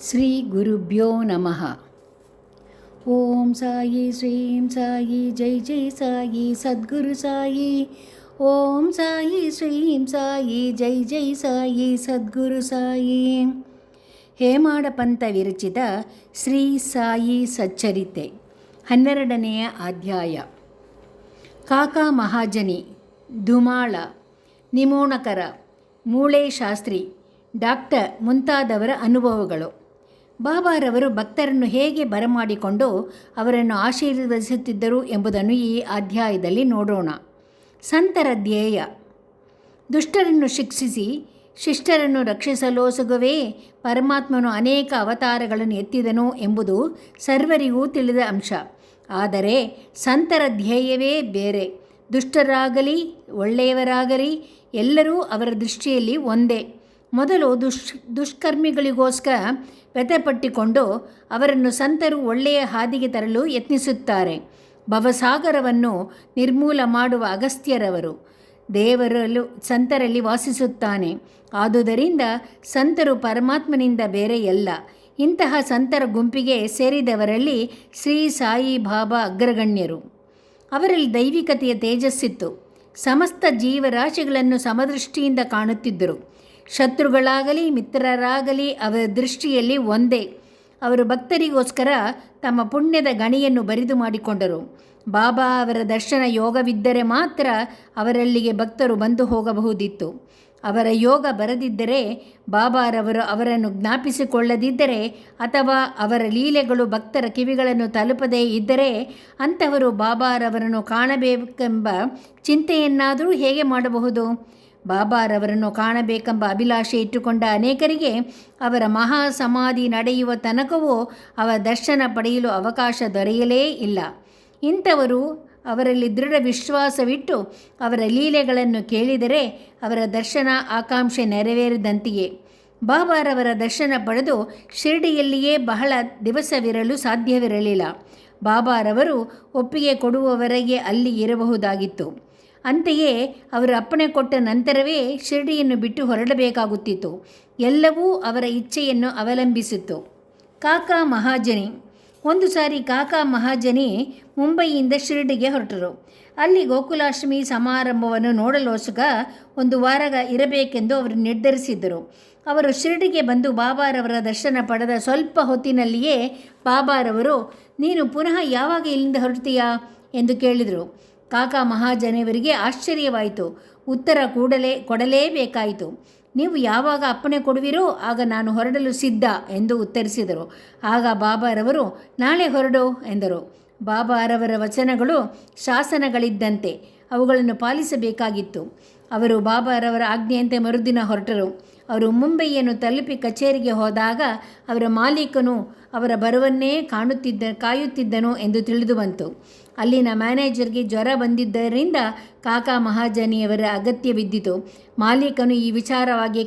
ಶ್ರೀ ಗುರುಭ್ಯೋ ನಮಃ. ಓಂ ಸಾಯಿ ಶ್ರೀಂ ಸಾಯಿ ಜೈ ಜೈ ಸಾಯಿ ಸದ್ಗುರು ಸಾಯಿ. ಓಂ ಸಾಯಿ ಶ್ರೀಂ ಸಾಯಿ ಜೈ ಜೈ ಸಾಯಿ ಸದ್ಗುರು ಸಾಯಿ. ಹೇಮಾಡ ಪಂಥ ವಿರಚಿತ ಶ್ರೀ ಸಾಯಿ ಸಚ್ಚರಿತೆ 12ನೆಯ ಅಧ್ಯಾಯ. ಕಾಕಾ ಮಹಾಜನಿ, ಧುಮಾಳ, ನಿಮೋಣಕರ, ಮೂಳೆ ಶಾಸ್ತ್ರಿ, ಡಾಕ್ಟರ್ ಮುಂತಾದವರ ಅನುಭವಗಳು. ಬಾಬಾರವರು ಭಕ್ತರನ್ನು ಹೇಗೆ ಬರಮಾಡಿಕೊಂಡು ಅವರನ್ನು ಆಶೀರ್ವದಿಸುತ್ತಿದ್ದರು ಎಂಬುದನ್ನು ಈ ಅಧ್ಯಾಯದಲ್ಲಿ ನೋಡೋಣ. ಸಂತರ ಧ್ಯೇಯ ದುಷ್ಟರನ್ನು ಶಿಕ್ಷಿಸಿ ಶಿಷ್ಟರನ್ನು ರಕ್ಷಿಸಲೋಸುಗವೇ ಪರಮಾತ್ಮನು ಅನೇಕ ಅವತಾರಗಳನ್ನು ಎತ್ತಿದನು ಎಂಬುದು ಸರ್ವರಿಗೂ ತಿಳಿದ ಅಂಶ. ಆದರೆ ಸಂತರ ಧ್ಯೇಯವೇ ಬೇರೆ. ದುಷ್ಟರಾಗಲಿ ಒಳ್ಳೆಯವರಾಗಲಿ ಎಲ್ಲರೂ ಅವರ ದೃಷ್ಟಿಯಲ್ಲಿ ಒಂದೇ. ಮೊದಲು ದುಷ್ಕರ್ಮಿಗಳಿಗೋಸ್ಕರ ವ್ಯಥೆಪಟ್ಟಿಕೊಂಡು ಅವರನ್ನು ಸಂತರು ಒಳ್ಳೆಯ ಹಾದಿಗೆ ತರಲು ಯತ್ನಿಸುತ್ತಾರೆ. ಭವಸಾಗರವನ್ನು ನಿರ್ಮೂಲ ಮಾಡುವ ಅಗಸ್ತ್ಯರವರು ದೇವರಲ್ಲೂ ಸಂತರಲ್ಲಿ ವಾಸಿಸುತ್ತಾನೆ. ಆದುದರಿಂದ ಸಂತರು ಪರಮಾತ್ಮನಿಂದ ಬೇರೆಯಲ್ಲ. ಇಂತಹ ಸಂತರ ಗುಂಪಿಗೆ ಸೇರಿದವರಲ್ಲಿ ಶ್ರೀ ಸಾಯಿ ಬಾಬಾ ಅಗ್ರಗಣ್ಯರು. ಅವರಲ್ಲಿ ದೈವಿಕತೆಯ ತೇಜಸ್ಸಿತ್ತು. ಸಮಸ್ತ ಜೀವರಾಶಿಗಳನ್ನು ಸಮದೃಷ್ಟಿಯಿಂದ ಕಾಣುತ್ತಿದ್ದರು. ಶತ್ರುಗಳಾಗಲಿ ಮಿತ್ರರಾಗಲಿ ಅವರ ದೃಷ್ಟಿಯಲ್ಲಿ ಒಂದೇ. ಅವರು ಭಕ್ತರಿಗೋಸ್ಕರ ತಮ್ಮ ಪುಣ್ಯದ ಗಣಿಯನ್ನು ಬರಿದು ಮಾಡಿಕೊಂಡರು. ಬಾಬಾ ಅವರ ದರ್ಶನ ಯೋಗವಿದ್ದರೆ ಮಾತ್ರ ಅವರಲ್ಲಿಗೆ ಭಕ್ತರು ಬಂದು ಹೋಗಬಹುದಿತ್ತು. ಅವರ ಯೋಗ ಬರದಿದ್ದರೆ, ಬಾಬಾರವರು ಅವರನ್ನು ಜ್ಞಾಪಿಸಿಕೊಳ್ಳದಿದ್ದರೆ ಅಥವಾ ಅವರ ಲೀಲೆಗಳು ಭಕ್ತರ ಕಿವಿಗಳನ್ನು ತಲುಪದೇ ಇದ್ದರೆ ಅಂಥವರು ಬಾಬಾರವರನ್ನು ಕಾಣಬೇಕೆಂಬ ಚಿಂತೆಯನ್ನಾದರೂ ಹೇಗೆ ಮಾಡಬಹುದು? ಬಾಬಾರವರನ್ನು ಕಾಣಬೇಕೆಂಬ ಅಭಿಲಾಷೆ ಇಟ್ಟುಕೊಂಡ ಅನೇಕರಿಗೆ ಅವರ ಮಹಾ ಸಮಾಧಿ ನಡೆಯುವ ತನಕವೂ ಅವರ ದರ್ಶನ ಪಡೆಯಲು ಅವಕಾಶ ದೊರೆಯಲೇ ಇಲ್ಲ. ಇಂಥವರು ಅವರಲ್ಲಿ ದೃಢ ವಿಶ್ವಾಸವಿಟ್ಟು ಅವರ ಲೀಲೆಗಳನ್ನು ಕೇಳಿದರೆ ಅವರ ದರ್ಶನ ಆಕಾಂಕ್ಷೆ ನೆರವೇರಿದಂತೆಯೇ. ಬಾಬಾರವರ ದರ್ಶನ ಪಡೆದು ಶಿರಡಿಯಲ್ಲಿಯೇ ಬಹಳ ದಿವಸವಿರಲು ಸಾಧ್ಯವಿರಲಿಲ್ಲ. ಬಾಬಾರವರು ಒಪ್ಪಿಗೆ ಕೊಡುವವರೆಗೆ ಅಲ್ಲಿ ಇರಬಹುದಾಗಿತ್ತು. ಅಂತೆಯೇ ಅವರು ಅಪ್ಪಣೆ ಕೊಟ್ಟ ನಂತರವೇ ಶಿರಡಿಯನ್ನು ಬಿಟ್ಟು ಹೊರಡಬೇಕಾಗುತ್ತಿತ್ತು. ಎಲ್ಲವೂ ಅವರ ಇಚ್ಛೆಯನ್ನು ಅವಲಂಬಿಸಿತ್ತು. ಕಾಕಾ ಮಹಾಜನಿ. ಒಂದು ಸಾರಿ ಕಾಕಾ ಮಹಾಜನಿ ಮುಂಬಯಿಯಿಂದ ಶಿರಡಿಗೆ ಹೊರಟರು. ಅಲ್ಲಿ ಗೋಕುಲಾಷ್ಟಮಿ ಸಮಾರಂಭವನ್ನು ನೋಡಲೋಸುಗ ಒಂದು ವಾರ ಇರಬೇಕೆಂದು ಅವರು ನಿರ್ಧರಿಸಿದ್ದರು. ಅವರು ಶಿರಡಿಗೆ ಬಂದು ಬಾಬಾರವರ ದರ್ಶನ ಪಡೆದ ಸ್ವಲ್ಪ ಹೊತ್ತಿನಲ್ಲಿಯೇ ಬಾಬಾರವರು, ನೀನು ಪುನಃ ಯಾವಾಗ ಇಲ್ಲಿಂದ ಹೊರಡ್ತೀಯಾ ಎಂದು ಕೇಳಿದರು. ಕಾಕಾ ಮಹಾಜನಿಯವರಿಗೆ ಆಶ್ಚರ್ಯವಾಯಿತು. ಉತ್ತರ ಕೊಡಲೇಬೇಕಾಯಿತು. ನೀವು ಯಾವಾಗ ಅಪ್ಪಣೆ ಕೊಡುವಿರೋ ಆಗ ನಾನು ಹೊರಡಲು ಸಿದ್ಧ ಎಂದು ಉತ್ತರಿಸಿದರು. ಆಗ ಬಾಬಾರವರು, ನಾಳೆ ಹೊರಡು ಎಂದರು. ಬಾಬಾರವರ ವಚನಗಳು ಶಾಸನಗಳಿದ್ದಂತೆ, ಅವುಗಳನ್ನು ಪಾಲಿಸಬೇಕಾಗಿತ್ತು. ಅವರು ಬಾಬಾರವರ ಆಜ್ಞೆಯಂತೆ ಮರುದಿನ ಹೊರಟರು. ಅವರು ಮುಂಬಯಿಯನ್ನು ತಲುಪಿ ಕಚೇರಿಗೆ ಹೋದಾಗ ಅವರ ಮಾಲೀಕನು ಅವರ ಬರುವನ್ನೇ ಕಾಯುತ್ತಿದ್ದನು ಎಂದು ತಿಳಿದು ಬಂತು. ಅಲ್ಲಿನ ಮ್ಯಾನೇಜರ್ಗೆ ಜ್ವರ ಬಂದಿದ್ದರಿಂದ ಕಾಕಾ ಮಹಾಜನಿಯವರ ಅಗತ್ಯವಿದ್ದಿತು. ಮಾಲೀಕನು ಈ ವಿಚಾರವಾಗಿ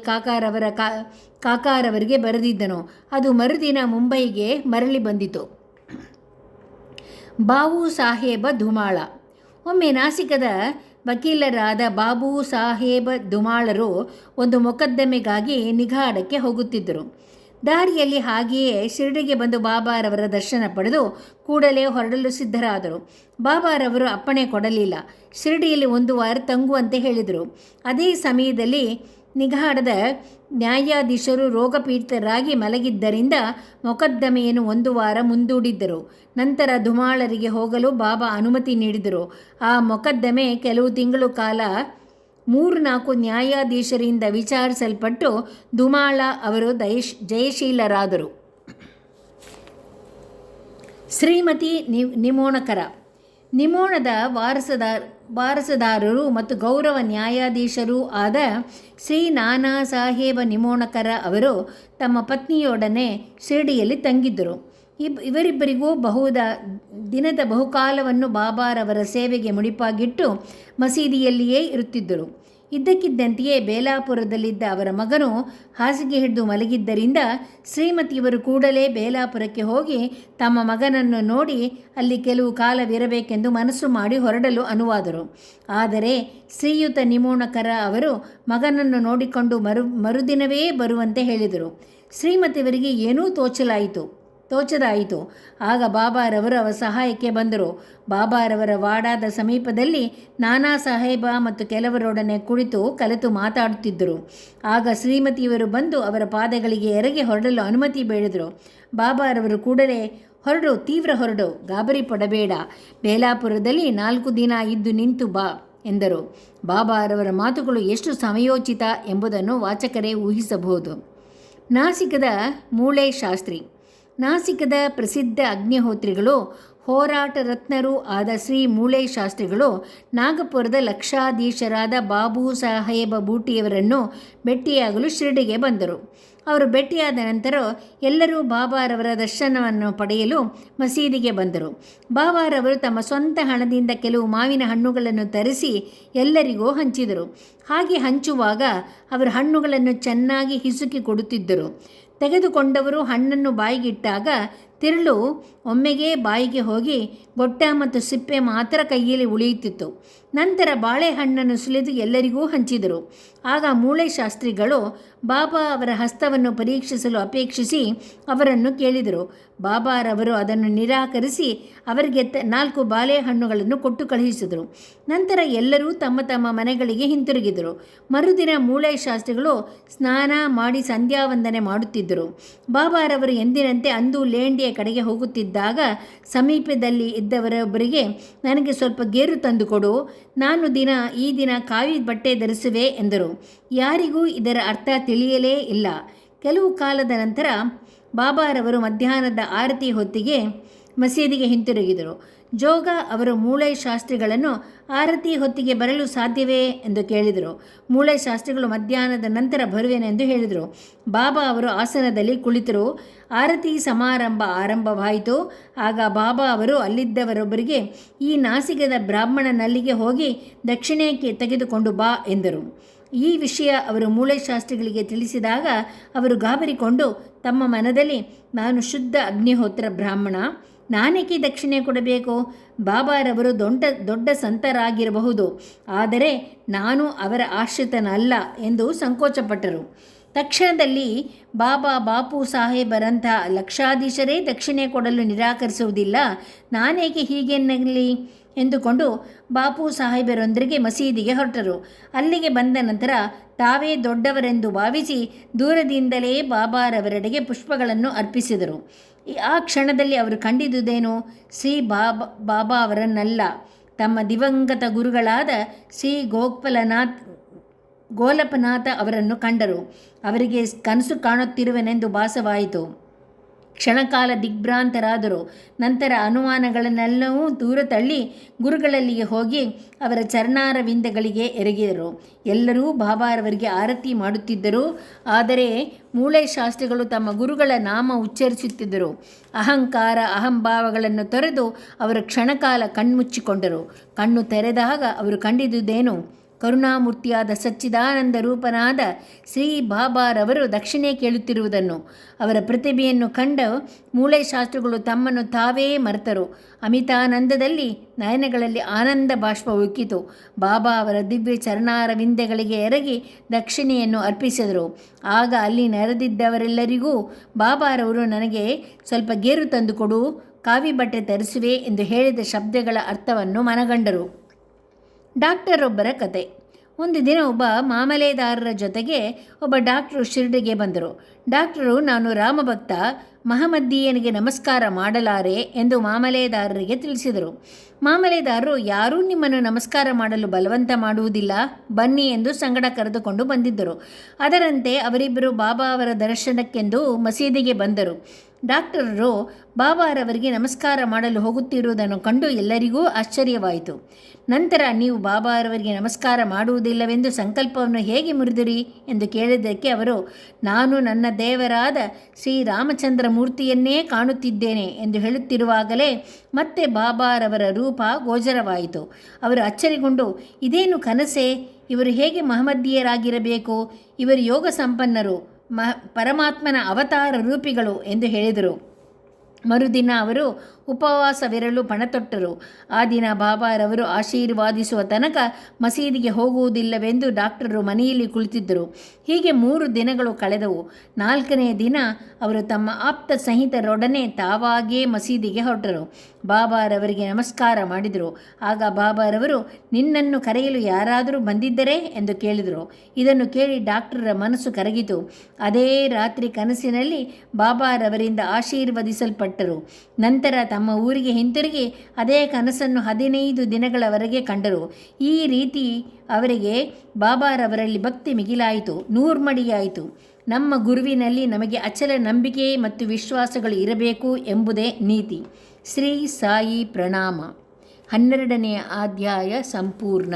ಕಾಕಾರವರಿಗೆ ಬರೆದಿದ್ದನು. ಅದು ಮರುದಿನ ಮುಂಬಯಿಗೆ ಮರಳಿ ಬಂದಿತು. ಬಾಬು ಸಾಹೇಬ ಧುಮಾಳ. ಒಮ್ಮೆ ನಾಸಿಕದ ವಕೀಲರಾದ ಬಾಬು ಸಾಹೇಬ ಧುಮಾಳರು ಒಂದು ಮೊಕದ್ದಮೆಗಾಗಿ ನಿಘಾಡಕ್ಕೆ ಹೋಗುತ್ತಿದ್ದರು. ದಾರಿಯಲ್ಲಿ ಹಾಗೆಯೇ ಶಿರಡಿಗೆ ಬಂದು ಬಾಬಾರವರ ದರ್ಶನ ಪಡೆದು ಕೂಡಲೇ ಹೊರಡಲು ಸಿದ್ಧರಾದರು. ಬಾಬಾರವರು ಅಪ್ಪಣೆ ಕೊಡಲಿಲ್ಲ. ಶಿರಡಿಯಲ್ಲಿ ಒಂದು ವಾರ ತಂಗುವಂತೆ ಹೇಳಿದರು. ಅದೇ ಸಮಯದಲ್ಲಿ ನಿಘಾಡದ ನ್ಯಾಯಾಧೀಶರು ರೋಗಪೀಡಿತರಾಗಿ ಮಲಗಿದ್ದರಿಂದ ಮೊಕದ್ದಮೆಯನ್ನು ಒಂದು ವಾರ ಮುಂದೂಡಿದ್ದರು. ನಂತರ ಧುಮಾಳರಿಗೆ ಹೋಗಲು ಬಾಬಾ ಅನುಮತಿ ನೀಡಿದರು. ಆ ಮೊಕದ್ದಮೆ ಕೆಲವು ತಿಂಗಳು ಕಾಲ 3-4 ನ್ಯಾಯಾಧೀಶರಿಂದ ವಿಚಾರಿಸಲ್ಪಟ್ಟು ಧುಮಾಳ ಅವರು ಜಯಶೀಲರಾದರು. ಶ್ರೀಮತಿ ನಿಮೋಣಕರ. ನಿಮೋಣದ ವಾರಸುದಾರರು ಮತ್ತು ಗೌರವ ನ್ಯಾಯಾಧೀಶರೂ ಆದ ಶ್ರೀ ನಾನಾ ಸಾಹೇಬ ನಿಮೋಣಕರ ಅವರು ತಮ್ಮ ಪತ್ನಿಯೊಡನೆ ಶಿರಡಿಯಲ್ಲಿ ತಂಗಿದ್ದರು. ಇವರಿಬ್ಬರಿಗೂ ದಿನದ ಬಹುಕಾಲವನ್ನು ಬಾಬಾರವರ ಸೇವೆಗೆ ಮುಡಿಪಾಗಿಟ್ಟು ಮಸೀದಿಯಲ್ಲಿಯೇ ಇರುತ್ತಿದ್ದರು. ಇದ್ದಕ್ಕಿದ್ದಂತೆಯೇ ಬೇಲಾಪುರದಲ್ಲಿದ್ದ ಅವರ ಮಗನು ಹಾಸಿಗೆ ಹಿಡಿದು ಮಲಗಿದ್ದರಿಂದ ಶ್ರೀಮತಿಯವರು ಕೂಡಲೇ ಬೇಲಾಪುರಕ್ಕೆ ಹೋಗಿ ತಮ್ಮ ಮಗನನ್ನು ನೋಡಿ ಅಲ್ಲಿ ಕೆಲವು ಕಾಲವಿರಬೇಕೆಂದು ಮನಸ್ಸು ಮಾಡಿ ಹೊರಡಲು ಅನುವಾದರು. ಆದರೆ ಶ್ರೀಯುತ ನಿಮೋಣಕರ ಅವರು ಮಗನನ್ನು ನೋಡಿಕೊಂಡು ಮರುದಿನವೇ ಬರುವಂತೆ ಹೇಳಿದರು. ಶ್ರೀಮತಿಯವರಿಗೆ ಏನೂ ತೋಚದಾಯಿತು. ಆಗ ಬಾಬಾರವರು ಅವರ ಸಹಾಯಕ್ಕೆ ಬಂದರು. ಬಾಬಾರವರ ವಾಡಾದ ಸಮೀಪದಲ್ಲಿ ನಾನಾ ಸಾಹೇಬ ಮತ್ತು ಕೆಲವರೊಡನೆ ಕುಳಿತು ಕಲಿತು ಮಾತಾಡುತ್ತಿದ್ದರು. ಆಗ ಶ್ರೀಮತಿಯವರು ಬಂದು ಅವರ ಪಾದಗಳಿಗೆ ಎರಗಿ ಹೊರಡಲು ಅನುಮತಿ ಬೇಡಿದರು. ಬಾಬಾರವರು ಕೂಡಲೇ ತೀವ್ರ ಹೊರಡು, ಗಾಬರಿ ಪಡಬೇಡ, ಬೇಲಾಪುರದಲ್ಲಿ 4 ದಿನ ಇದ್ದು ನಿಂತು ಬಾ ಎಂದರು. ಬಾಬಾರವರ ಮಾತುಗಳು ಎಷ್ಟು ಸಮಯೋಚಿತ ಎಂಬುದನ್ನು ವಾಚಕರೇ ಊಹಿಸಬಹುದು. ನಾಸಿಕದ ಮೂಳೆ ಶಾಸ್ತ್ರಿ. ನಾಸಿಕದ ಪ್ರಸಿದ್ಧ ಅಗ್ನಿಹೋತ್ರಿಗಳು, ಹೋರಾಟ ರತ್ನರೂ ಆದ ಶ್ರೀ ಮೂಳೆ ಶಾಸ್ತ್ರಿಗಳು ನಾಗಪುರದ ಲಕ್ಷಾಧೀಶರಾದ ಬಾಬೂ ಸಾಹೇಬ ಬೂಟಿಯವರನ್ನು ಭೇಟಿಯಾಗಲು ಶಿರಡಿಗೆ ಬಂದರು. ಅವರು ಭೇಟಿಯಾದ ನಂತರ ಎಲ್ಲರೂ ಬಾಬಾರವರ ದರ್ಶನವನ್ನು ಪಡೆಯಲು ಮಸೀದಿಗೆ ಬಂದರು. ಬಾಬಾರವರು ತಮ್ಮ ಸ್ವಂತ ಹಣದಿಂದ ಕೆಲವು ಮಾವಿನ ಹಣ್ಣುಗಳನ್ನು ತರಿಸಿ ಎಲ್ಲರಿಗೂ ಹಂಚಿದರು. ಹಾಗೆ ಹಂಚುವಾಗ ಅವರು ಹಣ್ಣುಗಳನ್ನು ಚೆನ್ನಾಗಿ ಹಿಸುಕಿ ಕೊಡುತ್ತಿದ್ದರು. ತೆಗೆದುಕೊಂಡವರು ಹಣ್ಣನ್ನು ಬಾಯಿಗಿಟ್ಟಾಗ ತಿರುಳು ಒಮ್ಮೆಗೆ ಬಾಯಿಗೆ ಹೋಗಿ ಗೊಟ್ಟ ಮತ್ತು ಸಿಪ್ಪೆ ಮಾತ್ರ ಕೈಯಲ್ಲಿ ಉಳಿಯುತ್ತಿತ್ತು. ನಂತರ ಬಾಳೆಹಣ್ಣನ್ನು ಸುಲಿದು ಎಲ್ಲರಿಗೂ ಹಂಚಿದರು. ಆಗ ಮೂಳೆ ಶಾಸ್ತ್ರಿಗಳು ಬಾಬಾ ಅವರ ಹಸ್ತವನ್ನು ಪರೀಕ್ಷಿಸಲು ಅಪೇಕ್ಷಿಸಿ ಅವರನ್ನು ಕೇಳಿದರು. ಬಾಬಾರವರು ಅದನ್ನು ನಿರಾಕರಿಸಿ ಅವರಿಗೆ 4 ಬಾಳೆಹಣ್ಣುಗಳನ್ನು ಕೊಟ್ಟು ಕಳುಹಿಸಿದರು. ನಂತರ ಎಲ್ಲರೂ ತಮ್ಮ ತಮ್ಮ ಮನೆಗಳಿಗೆ ಹಿಂತಿರುಗಿದರು. ಮರುದಿನ ಮೂಳೆ ಶಾಸ್ತ್ರಿಗಳು ಸ್ನಾನ ಮಾಡಿ ಸಂಧ್ಯಾವಂದನೆ ಮಾಡುತ್ತಿದ್ದರು. ಬಾಬಾರವರು ಎಂದಿನಂತೆ ಅಂದು ಲೇಂಡಿಯ ಕಡೆಗೆ ಹೋಗುತ್ತಿದ್ದಾಗ ಸಮೀಪದಲ್ಲಿ ಇದ್ದವರೊಬ್ಬರಿಗೆ, ನನಗೆ ಸ್ವಲ್ಪ ಗೇರು ತಂದುಕೊಡು, ನಾನು ಈ ದಿನ ಕಾವಿ ಬಟ್ಟೆ ಧರಿಸುವೆ ಎಂದರು. ಯಾರಿಗೂ ಇದರ ಅರ್ಥ ತಿಳಿಯಲೇ ಇಲ್ಲ. ಕೆಲವು ಕಾಲದ ನಂತರ ಬಾಬಾರವರು ಮಧ್ಯಾಹ್ನದ ಆರತಿ ಹೊತ್ತಿಗೆ ಮಸೀದಿಗೆ ಹಿಂತಿರುಗಿದರು. ಜೋಗ ಅವರು ಮೂಳೆ ಶಾಸ್ತ್ರಿಗಳನ್ನು ಆರತಿ ಹೊತ್ತಿಗೆ ಬರಲು ಸಾಧ್ಯವೇ ಎಂದು ಕೇಳಿದರು. ಮೂಳೆ ಶಾಸ್ತ್ರಿಗಳು ಮಧ್ಯಾಹ್ನದ ನಂತರ ಬರುವೆನೆಂದು ಹೇಳಿದರು. ಬಾಬಾ ಅವರು ಆಸನದಲ್ಲಿ ಕುಳಿತರು. ಆರತಿ ಸಮಾರಂಭ ಆರಂಭವಾಯಿತು. ಆಗ ಬಾಬಾ ಅವರು ಅಲ್ಲಿದ್ದವರೊಬ್ಬರಿಗೆ, ಈ ನಾಸಿಕದ ಬ್ರಾಹ್ಮಣನಲ್ಲಿಗೆ ಹೋಗಿ ದಕ್ಷಿಣಕ್ಕೆ ತೆಗೆದುಕೊಂಡು ಬಾ ಎಂದರು. ಈ ವಿಷಯ ಅವರು ಮೂಳೆ ಶಾಸ್ತ್ರಿಗಳಿಗೆ ತಿಳಿಸಿದಾಗ ಅವರು ಗಾಬರಿಕೊಂಡು ತಮ್ಮ ಮನದಲ್ಲಿ, ನಾನು ಶುದ್ಧ ಅಗ್ನಿಹೋತ್ರ ಬ್ರಾಹ್ಮಣ, ನಾನೇಕೆ ದಕ್ಷಿಣೆ ಕೊಡಬೇಕು? ಬಾಬಾರವರು ದೊಡ್ಡ ಸಂತರಾಗಿರಬಹುದು, ಆದರೆ ನಾನು ಅವರ ಆಶ್ರಿತನಲ್ಲ ಎಂದು ಸಂಕೋಚಪಟ್ಟರು. ತಕ್ಷಣದಲ್ಲಿ ಬಾಪೂ ಸಾಹೇಬರಂಥ ಲಕ್ಷಾಧೀಶರೇ ದಕ್ಷಿಣೆ ಕೊಡಲು ನಿರಾಕರಿಸುವುದಿಲ್ಲ, ನಾನೇಕೆ ಹೀಗೆನ್ನಲಿ ಎಂದುಕೊಂಡು ಬಾಪೂ ಸಾಹೇಬರೊಂದಿಗೆ ಮಸೀದಿಗೆ ಹೊರಟರು. ಅಲ್ಲಿಗೆ ಬಂದ ನಂತರ ತಾವೇ ದೊಡ್ಡವರೆಂದು ಭಾವಿಸಿ ದೂರದಿಂದಲೇ ಬಾಬಾರವರೆಡೆಗೆ ಪುಷ್ಪಗಳನ್ನು ಅರ್ಪಿಸಿದರು. ಆ ಕ್ಷಣದಲ್ಲಿ ಅವರು ಕಂಡಿದ್ದುದೇನು? ಶ್ರೀ ಬಾಬಾ ಅವರನ್ನಲ್ಲ, ತಮ್ಮ ದಿವಂಗತ ಗುರುಗಳಾದ ಶ್ರೀ ಗೋಲಪನಾಥ ಅವರನ್ನು ಕಂಡರು. ಅವರಿಗೆ ಕನಸು ಕಾಣುತ್ತಿರುವೆನೆಂದು ಭಾಸವಾಯಿತು. ಕ್ಷಣಕಾಲ ದಿಗ್ಭ್ರಾಂತರಾದರು. ನಂತರ ಅನುಮಾನಗಳನ್ನೆಲ್ಲವೂ ದೂರ ತಳ್ಳಿ ಗುರುಗಳಲ್ಲಿಗೆ ಹೋಗಿ ಅವರ ಚರಣಾರವಿಂದಗಳಿಗೆ ಎರಗಿದರು. ಎಲ್ಲರೂ ಬಾಬಾರವರಿಗೆ ಆರತಿ ಮಾಡುತ್ತಿದ್ದರು. ಆದರೆ ಮೂಳೆ ಶಾಸ್ತ್ರಿಗಳು ತಮ್ಮ ಗುರುಗಳ ನಾಮ ಉಚ್ಚರಿಸುತ್ತಿದ್ದರು. ಅಹಂಕಾರ ಅಹಂಭಾವಗಳನ್ನು ತೊರೆದು ಅವರು ಕ್ಷಣಕಾಲ ಕಣ್ಮುಚ್ಚಿಕೊಂಡರು. ಕಣ್ಣು ತೆರೆದಾಗ ಅವರು ಕಂಡಿದ್ದುದೇನು? ಕರುಣಾಮೂರ್ತಿಯಾದ ಸಚ್ಚಿದಾನಂದ ರೂಪನಾದ ಶ್ರೀ ಬಾಬಾರವರು ದಕ್ಷಿಣೆ ಕೇಳುತ್ತಿರುವುದನ್ನು. ಅವರ ಪ್ರತಿಭೆಯನ್ನು ಕಂಡ ಮೂಳೆ ಶಾಸ್ತ್ರಿಗಳು ತಮ್ಮನ್ನು ತಾವೇ ಮರೆತರು. ಅಮಿತಾನಂದದಲ್ಲಿ ನಯನಗಳಲ್ಲಿ ಆನಂದ ಬಾಷ್ಪ ಉಕ್ಕಿತು. ಬಾಬಾ ಅವರ ದಿವ್ಯ ಚರಣಾರವಿಂದಗಳಿಗೆ ಎರಗಿ ದಕ್ಷಿಣೆಯನ್ನು ಅರ್ಪಿಸಿದರು. ಆಗ ಅಲ್ಲಿ ನೆರೆದಿದ್ದವರೆಲ್ಲರಿಗೂ ಬಾಬಾರವರು, ನನಗೆ ಸ್ವಲ್ಪ ಗೇರು ತಂದುಕೊಡು, ಕಾವಿ ಬಟ್ಟೆ ತರಿಸುವೆ ಎಂದು ಹೇಳಿದ ಶಬ್ದಗಳ ಅರ್ಥವನ್ನು ಮನಗಂಡರು. ಡಾಕ್ಟರೊಬ್ಬರ ಕತೆ. ಒಂದು ದಿನ ಒಬ್ಬ ಮಾಮಲೆದಾರರ ಜೊತೆಗೆ ಒಬ್ಬ ಡಾಕ್ಟರು ಶಿರಡಿಗೆ ಬಂದರು. ಡಾಕ್ಟರು, ನಾನು ರಾಮಭಕ್ತ, ಮಹಮ್ಮದೀಯನಿಗೆ ನಮಸ್ಕಾರ ಮಾಡಲಾರೆ ಎಂದು ಮಾಮಲೆದಾರರಿಗೆ ತಿಳಿಸಿದರು. ಮಾಮಲೆದಾರರು, ಯಾರೂ ನಿಮ್ಮನ್ನು ನಮಸ್ಕಾರ ಮಾಡಲು ಬಲವಂತ ಮಾಡುವುದಿಲ್ಲ, ಬನ್ನಿ ಎಂದು ಸಂಗಡ ಕರೆದುಕೊಂಡು ಬಂದಿದ್ದರು. ಅದರಂತೆ ಅವರಿಬ್ಬರು ಬಾಬಾ ಅವರ ದರ್ಶನಕ್ಕೆಂದು ಮಸೀದಿಗೆ ಬಂದರು. ಡಾಕ್ಟರರು ಬಾಬಾರವರಿಗೆ ನಮಸ್ಕಾರ ಮಾಡಲು ಹೋಗುತ್ತಿರುವುದನ್ನು ಕಂಡು ಎಲ್ಲರಿಗೂ ಆಶ್ಚರ್ಯವಾಯಿತು. ನಂತರ, ನೀವು ಬಾಬಾರವರಿಗೆ ನಮಸ್ಕಾರ ಮಾಡುವುದಿಲ್ಲವೆಂದು ಸಂಕಲ್ಪವನ್ನು ಹೇಗೆ ಮುರಿದಿರಿ ಎಂದು ಕೇಳಿದ್ದಕ್ಕೆ ಅವರು, ನಾನು ನನ್ನ ದೇವರಾದ ಶ್ರೀರಾಮಚಂದ್ರ ಮೂರ್ತಿಯನ್ನೇ ಕಾಣುತ್ತಿದ್ದೇನೆ ಎಂದು ಹೇಳುತ್ತಿರುವಾಗಲೇ ಮತ್ತೆ ಬಾಬಾರವರ ರೂಪ ಗೋಚರವಾಯಿತು. ಅವರು ಅಚ್ಚರಿಗೊಂಡು, ಇದೇನು ಕನಸೆ? ಇವರು ಹೇಗೆ ಮಹಮ್ಮದೀಯರಾಗಿರಬೇಕು? ಇವರು ಯೋಗ ಸಂಪನ್ನರು, ಪರಮಾತ್ಮನ ಅವತಾರ ರೂಪಿಗಳು ಎಂದು ಹೇಳಿದರು. ಮರುದಿನ ಅವರು ಉಪವಾಸವಿರಲು ಪಣತೊಟ್ಟರು. ಆ ದಿನ ಬಾಬಾರವರು ಆಶೀರ್ವಾದಿಸುವ ತನಕ ಮಸೀದಿಗೆ ಹೋಗುವುದಿಲ್ಲವೆಂದು ಡಾಕ್ಟರು ಮನೆಯಲ್ಲಿ ಕುಳಿತಿದ್ದರು. ಹೀಗೆ 3 ದಿನಗಳು ಕಳೆದವು. 4ನೇ ದಿನ ಅವರು ತಮ್ಮ ಆಪ್ತ ಸಹಿತರೊಡನೆ ತಾವಾಗಿಯೇ ಮಸೀದಿಗೆ ಹೊರಟರು. ಬಾಬಾರವರಿಗೆ ನಮಸ್ಕಾರ ಮಾಡಿದರು. ಆಗ ಬಾಬಾರವರು, ನಿನ್ನನ್ನು ಕರೆಯಲು ಯಾರಾದರೂ ಬಂದಿದ್ದರೇ ಎಂದು ಕೇಳಿದರು. ಇದನ್ನು ಕೇಳಿ ಡಾಕ್ಟರ ಮನಸ್ಸು ಕರಗಿತು. ಅದೇ ರಾತ್ರಿ ಕನಸಿನಲ್ಲಿ ಬಾಬಾರವರಿಂದ ಆಶೀರ್ವದಿಸಲ್ಪಟ್ಟರು. ನಂತರ ತಮ್ಮ ಊರಿಗೆ ಹಿಂತಿರುಗಿ ಅದೇ ಕನಸನ್ನು 15 ದಿನಗಳವರೆಗೆ ಕಂಡರು. ಈ ರೀತಿ ಅವರಿಗೆ ಬಾಬಾರವರಲ್ಲಿ ಭಕ್ತಿ ಮಿಗಿಲಾಯಿತು, ನೂರ್ಮಡಿಯಾಯಿತು. ನಮ್ಮ ಗುರುವಿನಲ್ಲಿ ನಮಗೆ ಅಚಲ ನಂಬಿಕೆ ಮತ್ತು ವಿಶ್ವಾಸಗಳು ಇರಬೇಕು ಎಂಬುದೇ ನೀತಿ. ಶ್ರೀ ಸಾಯಿ ಪ್ರಣಾಮ. 12ನೇ ಅಧ್ಯಾಯ ಸಂಪೂರ್ಣ.